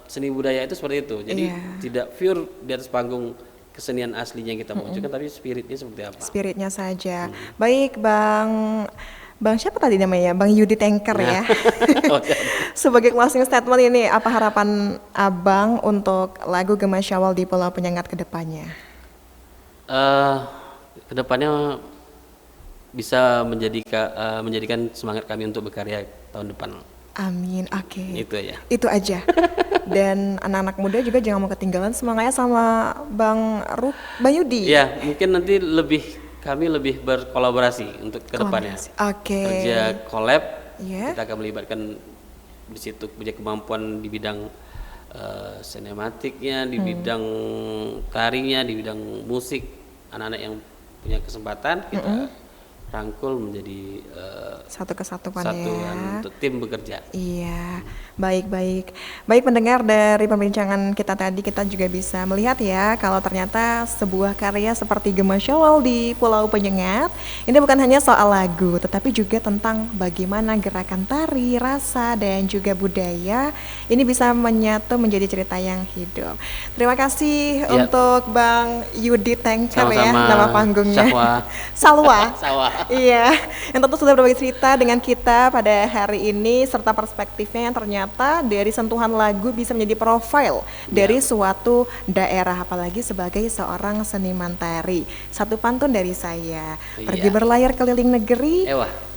seni budaya itu seperti itu. Jadi tidak pure di atas panggung kesenian aslinya yang kita munculkan, tapi spiritnya seperti apa? Spiritnya saja. Baik, Bang siapa tadi namanya? Bang Yudi Tanker ya. Sebagai closing statement ini, apa harapan Abang untuk lagu Gema Syawal di Pulau Penyengat ke depannya? Kedepannya bisa menjadikan semangat kami untuk berkarya tahun depan. Amin, oke. Itu aja. Dan anak-anak muda juga jangan mau ketinggalan semangatnya sama Bang Yudi. Ya, mungkin nanti kami lebih berkolaborasi untuk kedepannya. Kerja collab, kita akan melibatkan di situ punya kemampuan di bidang sinematiknya, di bidang tarinya, di bidang musik. Anak-anak yang punya kesempatan kita rangkul menjadi satu kesatuan untuk tim bekerja. Iya, baik pendengar, dari perbincangan kita tadi kita juga bisa melihat ya kalau ternyata sebuah karya seperti Gema Syawal di Pulau Penyengat ini bukan hanya soal lagu, tetapi juga tentang bagaimana gerakan tari, rasa dan juga budaya ini bisa menyatu menjadi cerita yang hidup. Terima kasih untuk Bang Yudi Tanker ya, nama panggungnya. Salwa. Iya, yang tentu sudah berbagi cerita dengan kita pada hari ini serta perspektifnya yang ternyata dari sentuhan lagu bisa menjadi profil dari suatu daerah, apalagi sebagai seorang seniman tari. Satu pantun dari saya, pergi berlayar keliling negeri,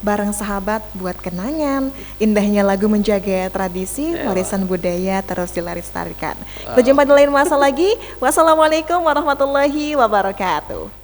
bareng sahabat buat kenangan, indahnya lagu menjaga tradisi, warisan budaya terus dilestarikan. Berjumpa di lain masa lagi. Wassalamualaikum warahmatullahi wabarakatuh.